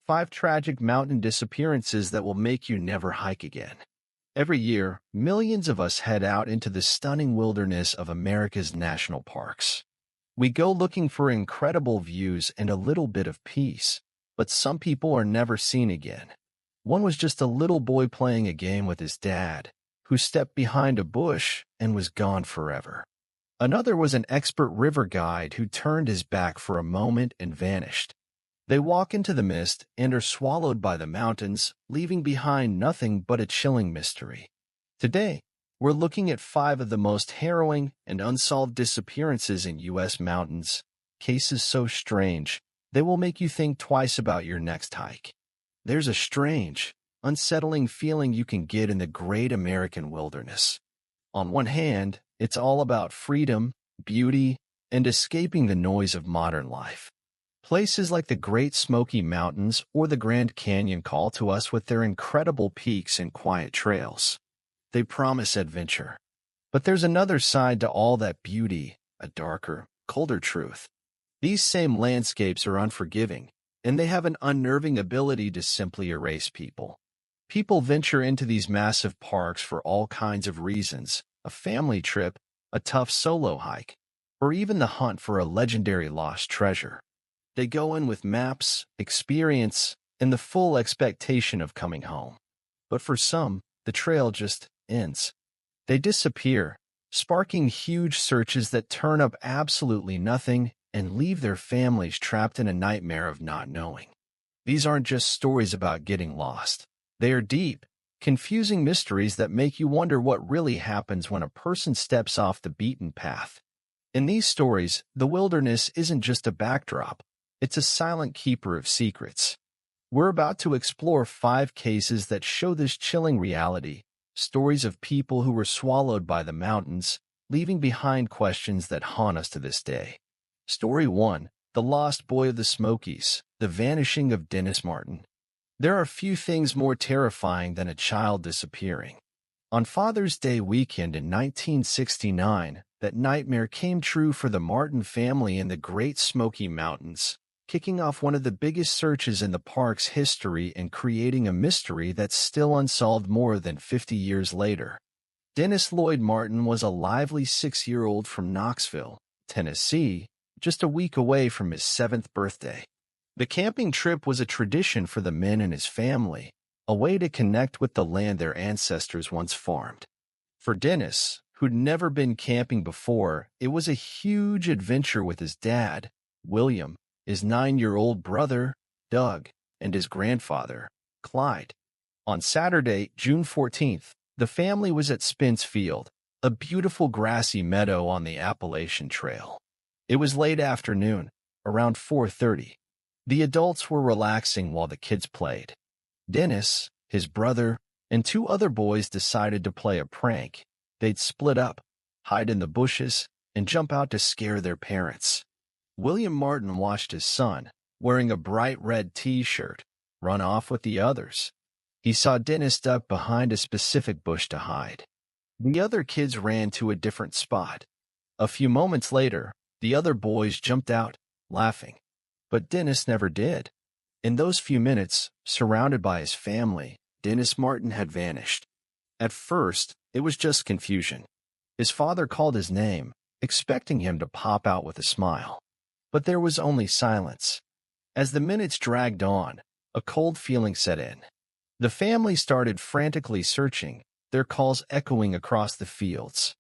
5 tragic mountain disappearances that will make you never hike again. Every year, millions of us head out into the stunning wilderness of America's national parks. We go looking for incredible views and a little bit of peace, but some people are never seen again. One was just a little boy playing a game with his dad, who stepped behind a bush and was gone forever. Another was an expert river guide who turned his back for a moment and vanished. They walk into the mist and are swallowed by the mountains, leaving behind nothing but a chilling mystery. Today, we're looking at 5 of the most harrowing and unsolved disappearances in U.S. mountains, cases so strange, they will make you think twice about your next hike. There's a strange, unsettling feeling you can get in the great American wilderness. On one hand, it's all about freedom, beauty, and escaping the noise of modern life. Places like the Great Smoky Mountains or the Grand Canyon call to us with their incredible peaks and quiet trails. They promise adventure. But there's another side to all that beauty, a darker, colder truth. These same landscapes are unforgiving, and they have an unnerving ability to simply erase people. People venture into these massive parks for all kinds of reasons: a family trip, a tough solo hike, or even the hunt for a legendary lost treasure. They go in with maps, experience, and the full expectation of coming home. But for some, the trail just ends. They disappear, sparking huge searches that turn up absolutely nothing and leave their families trapped in a nightmare of not knowing. These aren't just stories about getting lost. They are deep, confusing mysteries that make you wonder what really happens when a person steps off the beaten path. In these stories, the wilderness isn't just a backdrop. It's a silent keeper of secrets. We're about to explore 5 cases that show this chilling reality, stories of people who were swallowed by the mountains, leaving behind questions that haunt us to this day. Story 1. The Lost Boy of the Smokies, The Vanishing of Dennis Martin. There are few things more terrifying than a child disappearing. On Father's Day weekend in 1969, that nightmare came true for the Martin family in the Great Smoky Mountains, kicking off one of the biggest searches in the park's history and creating a mystery that's still unsolved more than 50 years later. Dennis Lloyd Martin was a lively 6-year-old from Knoxville, Tennessee, just a week away from his 7th birthday. The camping trip was a tradition for the men and his family, a way to connect with the land their ancestors once farmed. For Dennis, who'd never been camping before, it was a huge adventure with his dad, William, his 9-year-old brother, Doug, and his grandfather, Clyde. On Saturday, June 14th, the family was at Spence Field, a beautiful grassy meadow on the Appalachian Trail. It was late afternoon, around 4:30. The adults were relaxing while the kids played. Dennis, his brother, and 2 other boys decided to play a prank. They'd split up, hide in the bushes, and jump out to scare their parents. William Martin watched his son, wearing a bright red T-shirt, run off with the others. He saw Dennis duck behind a specific bush to hide. The other kids ran to a different spot. A few moments later, the other boys jumped out, laughing. But Dennis never did. In those few minutes, surrounded by his family, Dennis Martin had vanished. At first, it was just confusion. His father called his name, expecting him to pop out with a smile. But there was only silence. As the minutes dragged on, a cold feeling set in. The family started frantically searching, their calls echoing across the fields.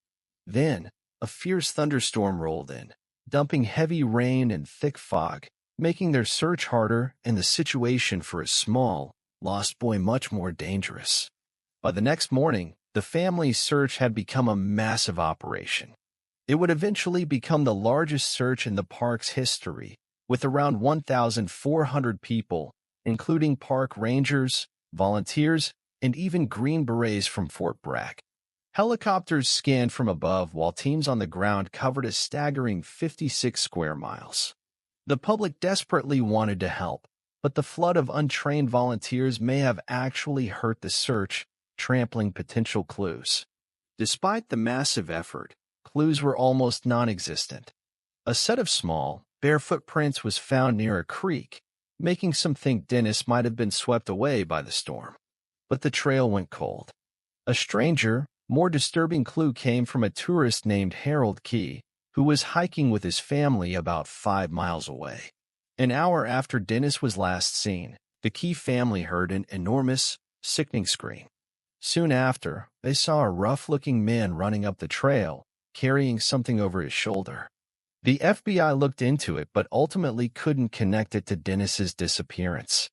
Then, a fierce thunderstorm rolled in, dumping heavy rain and thick fog, making their search harder and the situation for a small, lost boy much more dangerous. By the next morning, the family's search had become a massive operation. It would eventually become the largest search in the park's history, with around 1,400 people, including park rangers, volunteers, and even Green Berets from Fort Bragg. Helicopters scanned from above while teams on the ground covered a staggering 56 square miles. The public desperately wanted to help, but the flood of untrained volunteers may have actually hurt the search, trampling potential clues. Despite the massive effort, clues were almost non-existent. A set of small, bare footprints was found near a creek, making some think Dennis might have been swept away by the storm. But the trail went cold. A stranger, more disturbing clue came from a tourist named Harold Key, who was hiking with his family about 5 miles away. An hour after Dennis was last seen, the Key family heard an enormous, sickening scream. Soon after, they saw a rough-looking man running up the trail, carrying something over his shoulder. The FBI looked into it but ultimately couldn't connect it to Dennis's disappearance.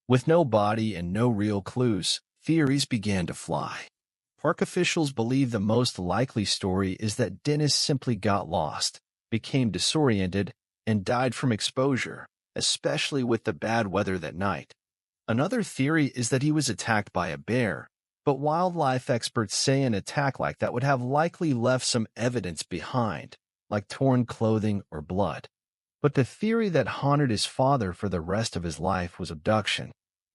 With no body and no real clues, theories began to fly. Park officials believe the most likely story is that Dennis simply got lost, became disoriented, and died from exposure, especially with the bad weather that night. Another theory is that he was attacked by a bear, but wildlife experts say an attack like that would have likely left some evidence behind, like torn clothing or blood. But the theory that haunted his father for the rest of his life was abduction.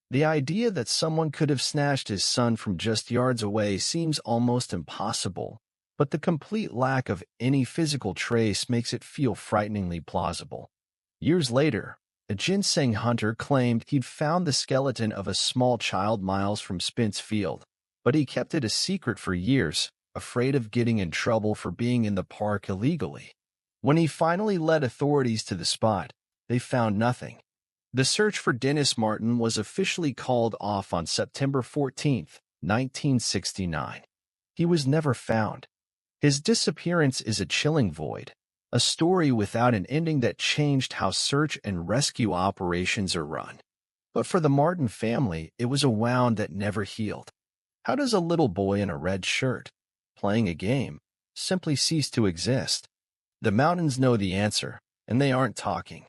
The idea that someone could have snatched his son from just yards away seems almost impossible, but the complete lack of any physical trace makes it feel frighteningly plausible. Years later, a ginseng hunter claimed he'd found the skeleton of a small child miles from Spence Field, but he kept it a secret for years, afraid of getting in trouble for being in the park illegally. When he finally led authorities to the spot, they found nothing. The search for Dennis Martin was officially called off on September 14, 1969. He was never found. His disappearance is a chilling void, a story without an ending that changed how search and rescue operations are run. But for the Martin family, it was a wound that never healed. How does a little boy in a red shirt, playing a game, simply cease to exist? The mountains know the answer, and they aren't talking.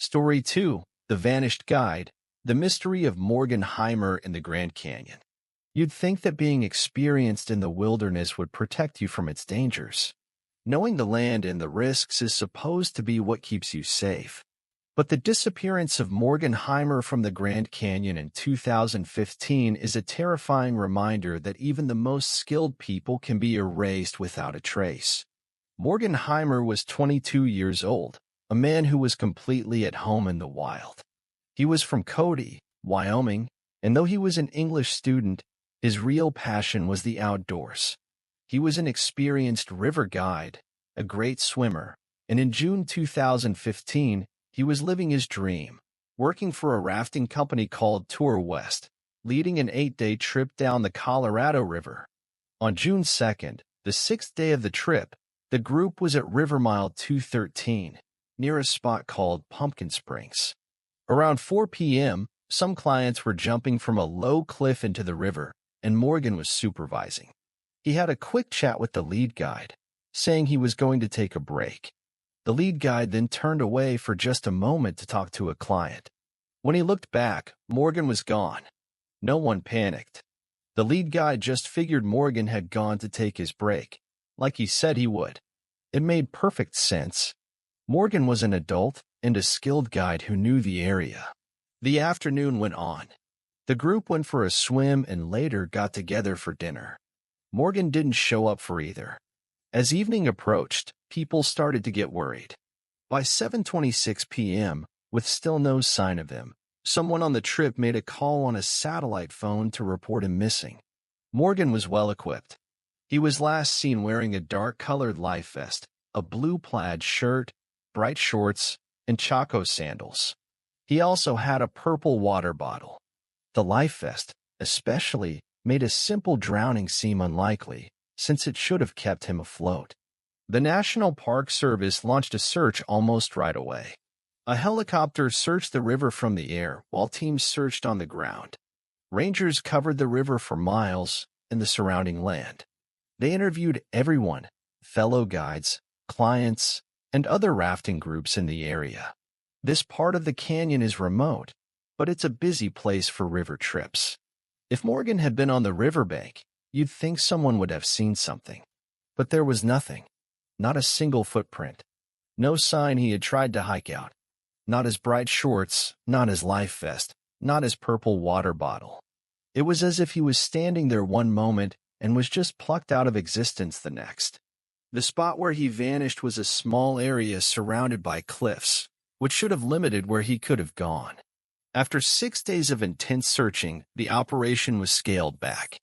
Story 2. The Vanished Guide, the mystery of Morgan Heimer in the Grand Canyon. You'd think that being experienced in the wilderness would protect you from its dangers. Knowing the land and the risks is supposed to be what keeps you safe. But the disappearance of Morgan Heimer from the Grand Canyon in 2015 is a terrifying reminder that even the most skilled people can be erased without a trace. Morgan Heimer was 22 years old, a man who was completely at home in the wild. He was from Cody, Wyoming, and though he was an English student, his real passion was the outdoors. He was an experienced river guide, a great swimmer, and in June 2015, he was living his dream, working for a rafting company called Tour West, leading an 8-day trip down the Colorado River. On June 2nd, the 6th day of the trip, the group was at River Mile 213, near a spot called Pumpkin Springs. Around 4 p.m., some clients were jumping from a low cliff into the river, and Morgan was supervising. He had a quick chat with the lead guide, saying he was going to take a break. The lead guide then turned away for just a moment to talk to a client. When he looked back, Morgan was gone. No one panicked. The lead guide just figured Morgan had gone to take his break, like he said he would. It made perfect sense. Morgan was an adult and a skilled guide who knew the area. The afternoon went on. The group went for a swim and later got together for dinner. Morgan didn't show up for either. As evening approached, people started to get worried. By 7:26 p.m., with still no sign of him, someone on the trip made a call on a satellite phone to report him missing. Morgan was well equipped. He was last seen wearing a dark-colored life vest, a blue plaid shirt, bright shorts, and Chaco sandals. He also had a purple water bottle. The life vest, especially, made a simple drowning seem unlikely, since it should have kept him afloat. The National Park Service launched a search almost right away. A helicopter searched the river from the air while teams searched on the ground. Rangers covered the river for miles and the surrounding land. They interviewed everyone, fellow guides, clients, and other rafting groups in the area. This part of the canyon is remote, but it's a busy place for river trips. If Morgan had been on the riverbank, you'd think someone would have seen something. But there was nothing. Not a single footprint. No sign he had tried to hike out. Not his bright shorts, not his life vest, not his purple water bottle. It was as if he was standing there one moment and was just plucked out of existence the next. The spot where he vanished was a small area surrounded by cliffs, which should have limited where he could have gone. After 6 days of intense searching, the operation was scaled back.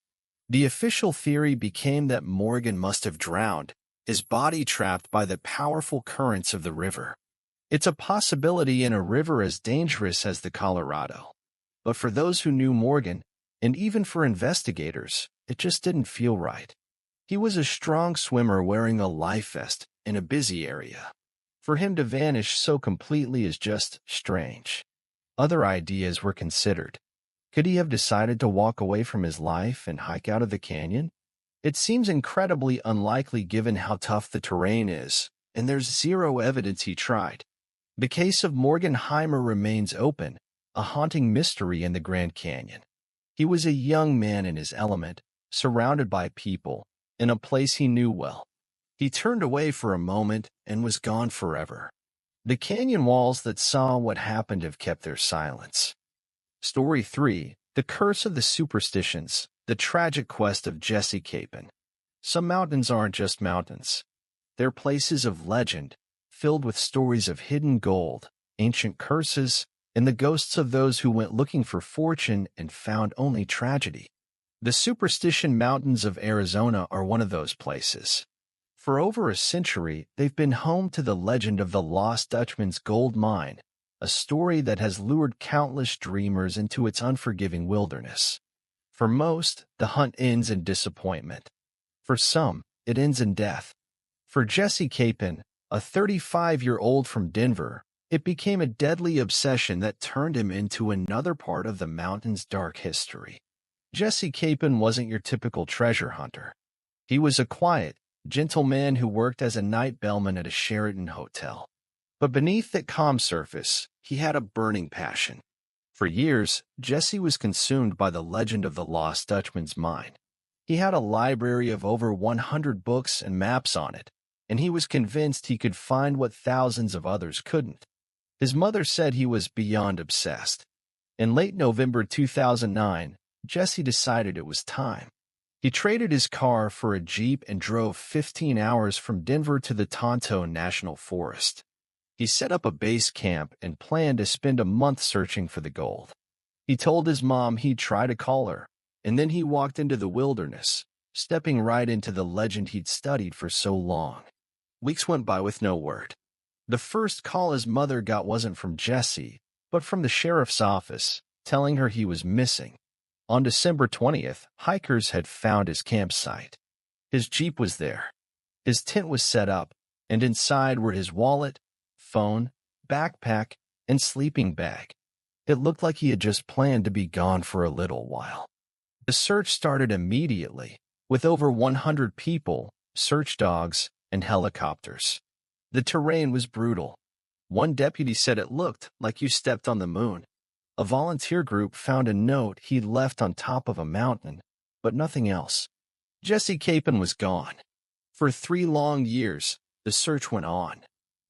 The official theory became that Morgan must have drowned, his body trapped by the powerful currents of the river. It's a possibility in a river as dangerous as the Colorado. But for those who knew Morgan, and even for investigators, it just didn't feel right. He was a strong swimmer wearing a life vest in a busy area. For him to vanish so completely is just strange. Other ideas were considered. Could he have decided to walk away from his life and hike out of the canyon? It seems incredibly unlikely given how tough the terrain is, and there's zero evidence he tried. The case of Morgan Heimer remains open, a haunting mystery in the Grand Canyon. He was a young man in his element, surrounded by people, in a place he knew well. He turned away for a moment and was gone forever. The canyon walls that saw what happened have kept their silence. Story 3. The Curse of the Superstitions, the tragic quest of Jesse Capen. Some mountains aren't just mountains. They're places of legend, filled with stories of hidden gold, ancient curses, and the ghosts of those who went looking for fortune and found only tragedy. The Superstition Mountains of Arizona are one of those places. For over a century, they've been home to the legend of the Lost Dutchman's gold mine, a story that has lured countless dreamers into its unforgiving wilderness. For most, the hunt ends in disappointment. For some, it ends in death. For Jesse Capen, a 35-year-old from Denver, it became a deadly obsession that turned him into another part of the mountain's dark history. Jesse Capen wasn't your typical treasure hunter. He was a quiet, gentle man who worked as a night bellman at a Sheraton hotel. But beneath that calm surface, he had a burning passion. For years, Jesse was consumed by the legend of the Lost Dutchman's mine. He had a library of over 100 books and maps on it, and he was convinced he could find what thousands of others couldn't. His mother said he was beyond obsessed. In late November 2009, Jesse decided it was time. He traded his car for a Jeep and drove 15 hours from Denver to the Tonto National Forest. He set up a base camp and planned to spend a month searching for the gold. He told his mom he'd try to call her, and then he walked into the wilderness, stepping right into the legend he'd studied for so long. Weeks went by with no word. The first call his mother got wasn't from Jesse, but from the sheriff's office, telling her he was missing. On December 20th, hikers had found his campsite. His Jeep was there. His tent was set up, and inside were his wallet, phone, backpack, and sleeping bag. It looked like he had just planned to be gone for a little while. The search started immediately, with over 100 people, search dogs, and helicopters. The terrain was brutal. One deputy said it looked like you stepped on the moon. A volunteer group found a note he'd left on top of a mountain, but nothing else. Jesse Capen was gone. For 3 long years, the search went on.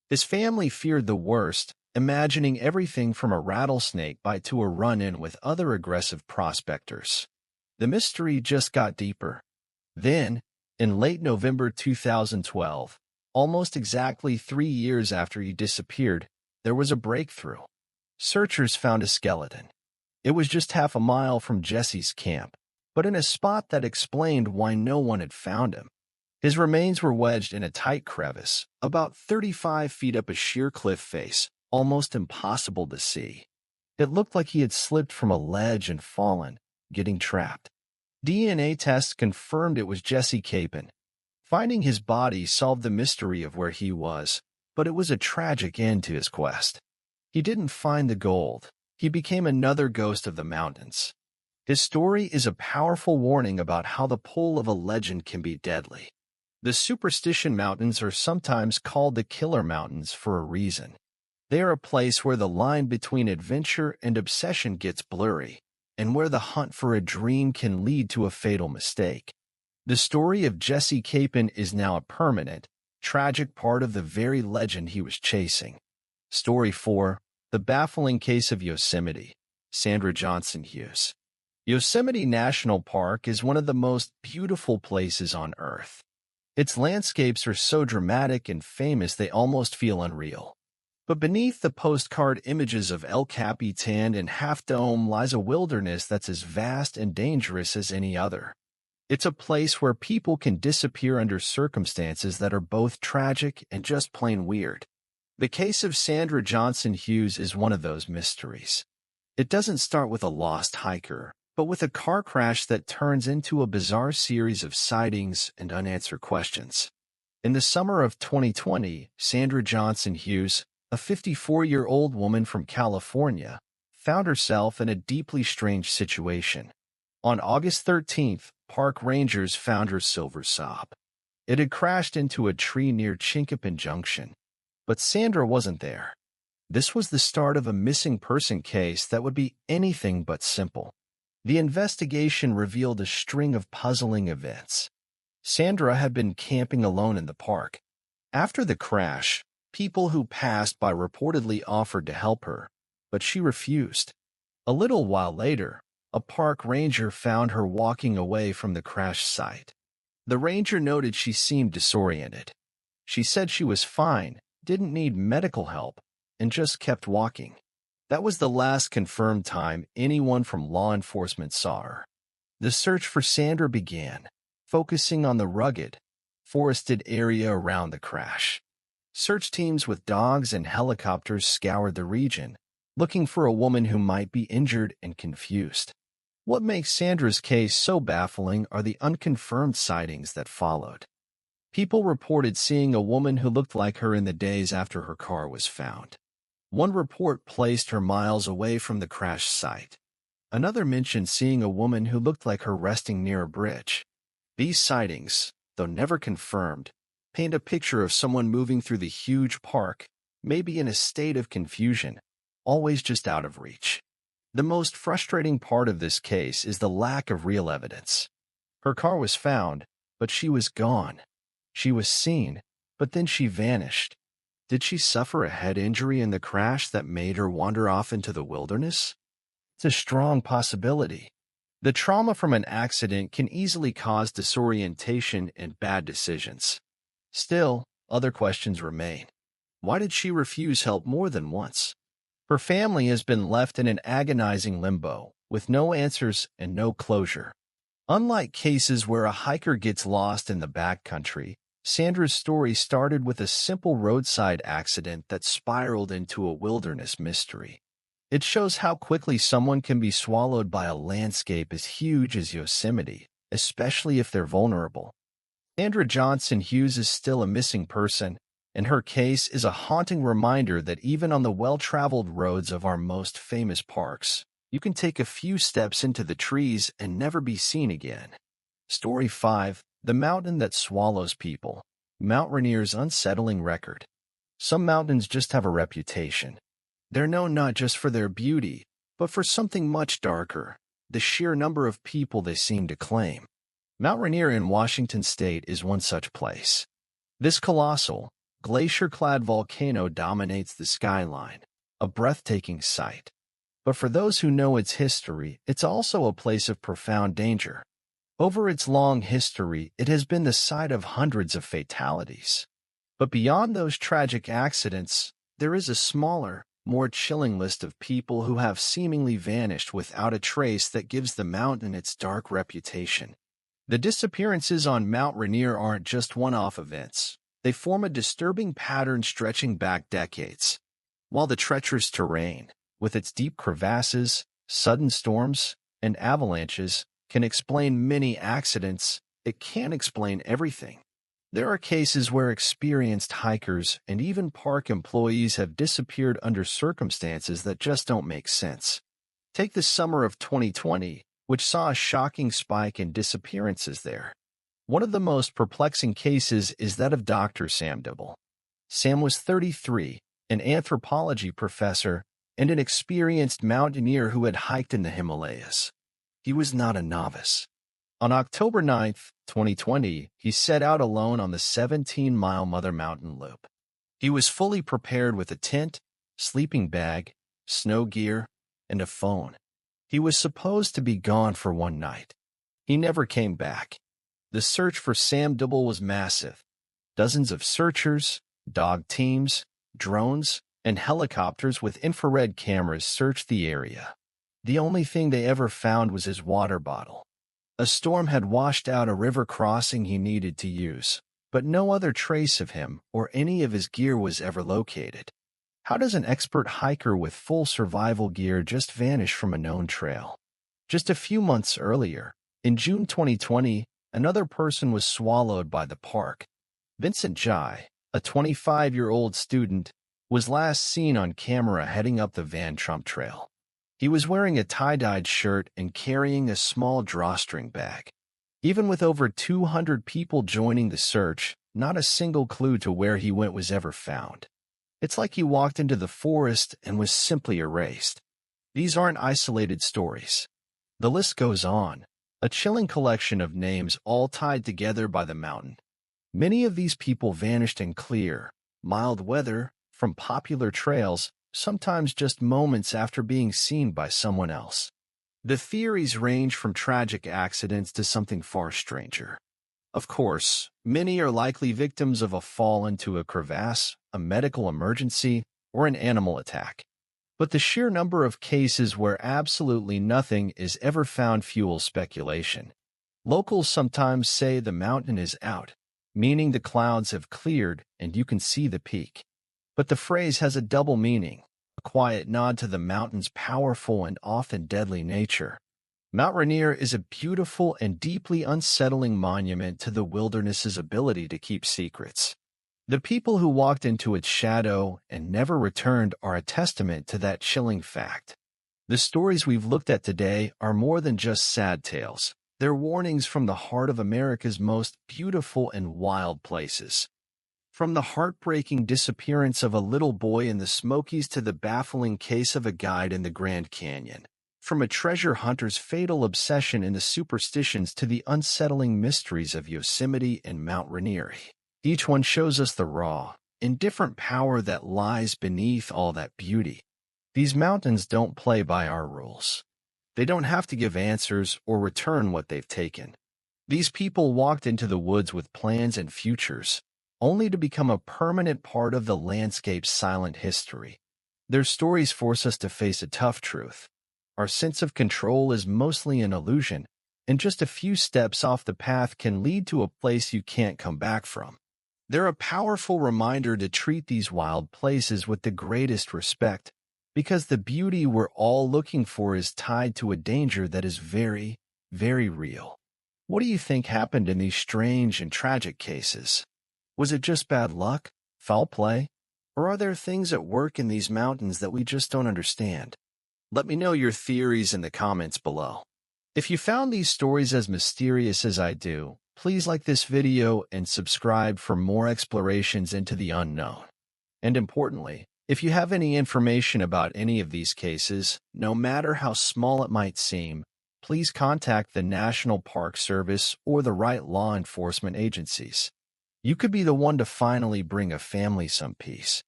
His family feared the worst, imagining everything from a rattlesnake bite to a run-in with other aggressive prospectors. The mystery just got deeper. Then, in late November 2012, almost exactly 3 years after he disappeared, there was a breakthrough. Searchers found a skeleton. It was just half a mile from Jesse's camp, but in a spot that explained why no one had found him. His remains were wedged in a tight crevice, about 35 feet up a sheer cliff face, almost impossible to see. It looked like he had slipped from a ledge and fallen, getting trapped. DNA tests confirmed it was Jesse Capen. Finding his body solved the mystery of where he was, but it was a tragic end to his quest. He didn't find the gold. He became another ghost of the mountains. His story is a powerful warning about how the pull of a legend can be deadly. The Superstition Mountains are sometimes called the Killer Mountains for a reason. They are a place where the line between adventure and obsession gets blurry, and where the hunt for a dream can lead to a fatal mistake. The story of Jesse Capen is now a permanent, tragic part of the very legend he was chasing. Story 4. The Baffling Case of Yosemite. Sandra Johnsen-Hughes. Yosemite National Park is one of the most beautiful places on Earth. Its landscapes are so dramatic and famous they almost feel unreal. But beneath the postcard images of El Capitan and Half Dome lies a wilderness that's as vast and dangerous as any other. It's a place where people can disappear under circumstances that are both tragic and just plain weird. The case of Sandra Johnsen-Hughes is one of those mysteries. It doesn't start with a lost hiker, but with a car crash that turns into a bizarre series of sightings and unanswered questions. In the summer of 2020, Sandra Johnsen-Hughes, a 54-year-old woman from California, found herself in a deeply strange situation. On August 13th, park rangers found her silver Saab. It had crashed into a tree near Capen Junction. But Sandra wasn't there. This was the start of a missing person case that would be anything but simple. The investigation revealed a string of puzzling events. Sandra had been camping alone in the park. After the crash, people who passed by reportedly offered to help her, but she refused. A little while later, a park ranger found her walking away from the crash site. The ranger noted she seemed disoriented. She said she was fine, didn't need medical help, and just kept walking. That was the last confirmed time anyone from law enforcement saw her. The search for Sandra began, focusing on the rugged, forested area around the crash. Search teams with dogs and helicopters scoured the region, looking for a woman who might be injured and confused. What makes Sandra's case so baffling are the unconfirmed sightings that followed. People reported seeing a woman who looked like her in the days after her car was found. One report placed her miles away from the crash site. Another mentioned seeing a woman who looked like her resting near a bridge. These sightings, though never confirmed, paint a picture of someone moving through the huge park, maybe in a state of confusion, always just out of reach. The most frustrating part of this case is the lack of real evidence. Her car was found, but she was gone. She was seen, but then she vanished. Did she suffer a head injury in the crash that made her wander off into the wilderness? It's a strong possibility. The trauma from an accident can easily cause disorientation and bad decisions. Still, other questions remain. Why did she refuse help more than once? Her family has been left in an agonizing limbo, with no answers and no closure. Unlike cases where a hiker gets lost in the backcountry, Sandra's story started with a simple roadside accident that spiraled into a wilderness mystery. It shows how quickly someone can be swallowed by a landscape as huge as Yosemite, especially if they're vulnerable. Sandra Johnsen-Hughes is still a missing person, and her case is a haunting reminder that even on the well-traveled roads of our most famous parks, you can take a few steps into the trees and never be seen again. Story 5. The Mountain That Swallows People. Mount Rainier's Unsettling Record. Some mountains just have a reputation. They're known not just for their beauty, but for something much darker, the sheer number of people they seem to claim. Mount Rainier in Washington state is one such place. This colossal, glacier-clad volcano dominates the skyline, a breathtaking sight. But for those who know its history, it's also a place of profound danger. Over its long history, it has been the site of hundreds of fatalities. But beyond those tragic accidents, there is a smaller, more chilling list of people who have seemingly vanished without a trace that gives the mountain its dark reputation. The disappearances on Mount Rainier aren't just one-off events. They form a disturbing pattern stretching back decades. While the treacherous terrain, with its deep crevasses, sudden storms, and avalanches, can explain many accidents, it can't explain everything. There are cases where experienced hikers and even park employees have disappeared under circumstances that just don't make sense. Take the summer of 2020, which saw a shocking spike in disappearances there. One of the most perplexing cases is that of Dr. Sam Dibble. Sam was 33, an anthropology professor, and an experienced mountaineer who had hiked in the Himalayas. He was not a novice. On October 9, 2020, he set out alone on the 17-mile Mother Mountain Loop. He was fully prepared with a tent, sleeping bag, snow gear, and a phone. He was supposed to be gone for one night. He never came back. The search for Sam Dibble was massive. Dozens of searchers, dog teams, drones, and helicopters with infrared cameras searched the area. The only thing they ever found was his water bottle. A storm had washed out a river crossing he needed to use, but no other trace of him or any of his gear was ever located. How does an expert hiker with full survival gear just vanish from a known trail? Just a few months earlier, in June 2020, another person was swallowed by the park. Vincent Jai, a 25-year-old student, was last seen on camera heading up the Van Trump Trail. He was wearing a tie-dyed shirt and carrying a small drawstring bag. Even with over 200 people joining the search, not a single clue to where he went was ever found. It's like he walked into the forest and was simply erased. These aren't isolated stories. The list goes on, a chilling collection of names all tied together by the mountain. Many of these people vanished in clear, mild weather from popular trails, sometimes just moments after being seen by someone else. The theories range from tragic accidents to something far stranger. Of course, many are likely victims of a fall into a crevasse, a medical emergency, or an animal attack. But the sheer number of cases where absolutely nothing is ever found fuels speculation. Locals sometimes say the mountain is out, meaning the clouds have cleared and you can see the peak. But the phrase has a double meaning, a quiet nod to the mountain's powerful and often deadly nature. Mount Rainier is a beautiful and deeply unsettling monument to the wilderness's ability to keep secrets. The people who walked into its shadow and never returned are a testament to that chilling fact. The stories we've looked at today are more than just sad tales. They're warnings from the heart of America's most beautiful and wild places. From the heartbreaking disappearance of a little boy in the Smokies to the baffling case of a guide in the Grand Canyon. From a treasure hunter's fatal obsession in the Superstitions to the unsettling mysteries of Yosemite and Mount Rainier. Each one shows us the raw, indifferent power that lies beneath all that beauty. These mountains don't play by our rules. They don't have to give answers or return what they've taken. These people walked into the woods with plans and futures, only to become a permanent part of the landscape's silent history. Their stories force us to face a tough truth. Our sense of control is mostly an illusion, and just a few steps off the path can lead to a place you can't come back from. They're a powerful reminder to treat these wild places with the greatest respect, because the beauty we're all looking for is tied to a danger that is very, very real. What do you think happened in these strange and tragic cases? Was it just bad luck, foul play, or are there things at work in these mountains that we just don't understand? Let me know your theories in the comments below. If you found these stories as mysterious as I do, please like this video and subscribe for more explorations into the unknown. And importantly, if you have any information about any of these cases, no matter how small it might seem, please contact the National Park Service or the right law enforcement agencies. You could be the one to finally bring a family some peace.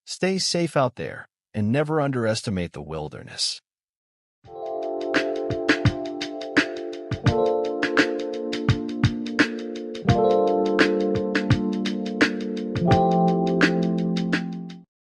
Stay safe out there, and never underestimate the wilderness.